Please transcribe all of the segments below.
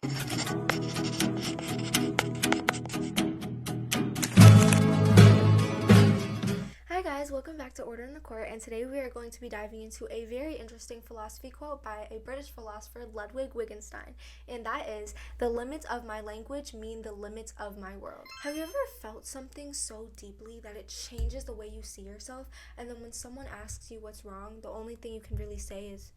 Hi guys, welcome back to Order in the Court, and today we are going to be diving into a very interesting philosophy quote by a British philosopher, Ludwig Wittgenstein, and that is, "The limits of my language mean the limits of my world." Have you ever felt something so deeply that it changes the way you see yourself, and then when someone asks you what's wrong, the only thing you can really say is,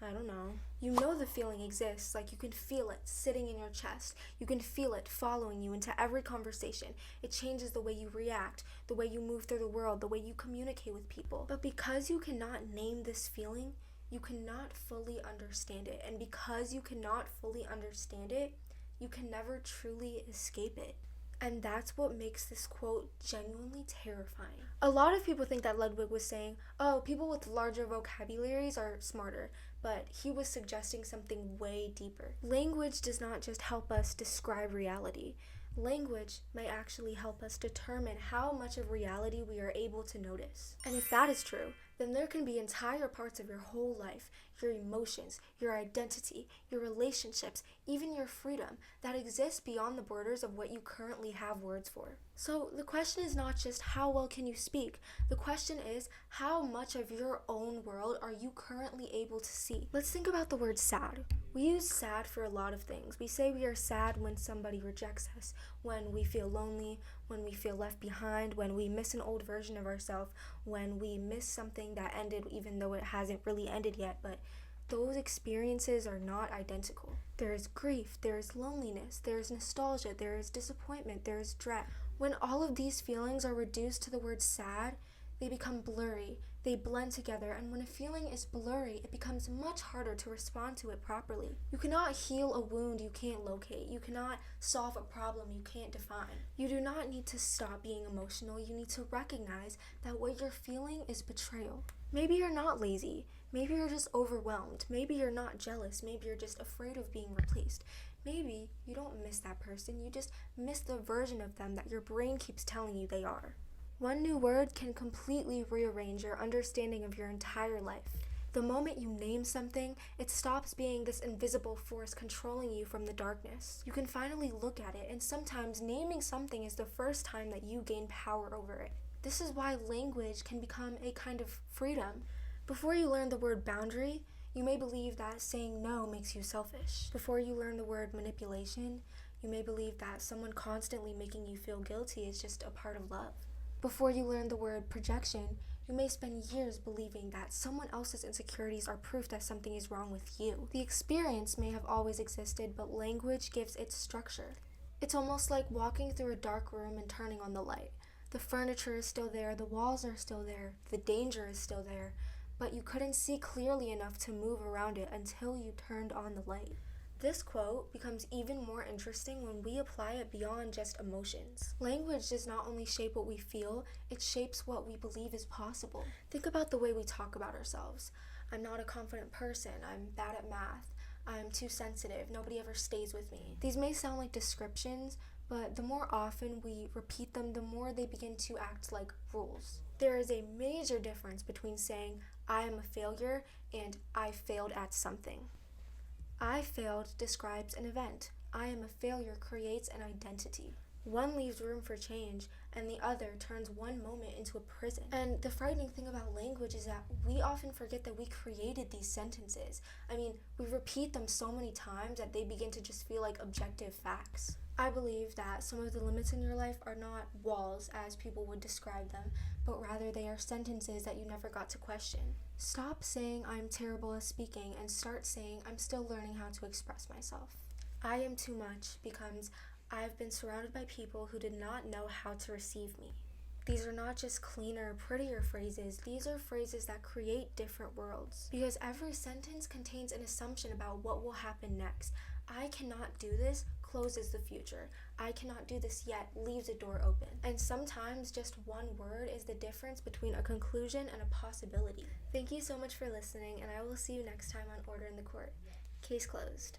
"I don't know." You know the feeling exists, like you can feel it sitting in your chest. You can feel it following you into every conversation. It changes the way you react, the way you move through the world, the way you communicate with people. But because you cannot name this feeling, you cannot fully understand it. And because you cannot fully understand it, you can never truly escape it. And that's what makes this quote genuinely terrifying. A lot of people think that Ludwig was saying, oh, people with larger vocabularies are smarter, but he was suggesting something way deeper. Language does not just help us describe reality. Language may actually help us determine how much of reality we are able to notice. And if that is true, then there can be entire parts of your whole life, your emotions, your identity, your relationships, even your freedom, that exist beyond the borders of what you currently have words for. So the question is not just how well can you speak, the question is how much of your own world are you currently able to see? Let's think about the word sad. We use sad for a lot of things. We say we are sad when somebody rejects us, when we feel lonely, when we feel left behind, when we miss an old version of ourselves, when we miss something that ended even though it hasn't really ended yet, but those experiences are not identical. There is grief, there is loneliness, there is nostalgia, there is disappointment, there is dread. When all of these feelings are reduced to the word sad, they become blurry, they blend together, and when a feeling is blurry, it becomes much harder to respond to it properly. You cannot heal a wound you can't locate. You cannot solve a problem you can't define. You do not need to stop being emotional. You need to recognize that what you're feeling is betrayal. Maybe you're not lazy. Maybe you're just overwhelmed. Maybe you're not jealous. Maybe you're just afraid of being replaced. Maybe you don't miss that person. You just miss the version of them that your brain keeps telling you they are. One new word can completely rearrange your understanding of your entire life. The moment you name something, it stops being this invisible force controlling you from the darkness. You can finally look at it, and sometimes naming something is the first time that you gain power over it. This is why language can become a kind of freedom. Before you learn the word boundary, you may believe that saying no makes you selfish. Before you learn the word manipulation, you may believe that someone constantly making you feel guilty is just a part of love. Before you learn the word projection, you may spend years believing that someone else's insecurities are proof that something is wrong with you. The experience may have always existed, but language gives it structure. It's almost like walking through a dark room and turning on the light. The furniture is still there, the walls are still there, the danger is still there, but you couldn't see clearly enough to move around it until you turned on the light. This quote becomes even more interesting when we apply it beyond just emotions. Language does not only shape what we feel, it shapes what we believe is possible. Think about the way we talk about ourselves. I'm not a confident person, I'm bad at math, I'm too sensitive, nobody ever stays with me. These may sound like descriptions, but the more often we repeat them, the more they begin to act like rules. There is a major difference between saying, I am a failure, and I failed at something. I failed describes an event. I am a failure creates an identity. One leaves room for change, and the other turns one moment into a prison. And the frightening thing about language is that we often forget that we created these sentences. We repeat them so many times that they begin to just feel like objective facts. I believe that some of the limits in your life are not walls, as people would describe them, but rather they are sentences that you never got to question. Stop saying I'm terrible at speaking and start saying I'm still learning how to express myself. I am too much becomes I've been surrounded by people who did not know how to receive me. These are not just cleaner, prettier phrases. These are phrases that create different worlds. Because every sentence contains an assumption about what will happen next. I cannot do this closes the future. I cannot do this yet leaves a door open. And sometimes just one word is the difference between a conclusion and a possibility. Thank you so much for listening, and I will see you next time on Order in the Court. Case closed.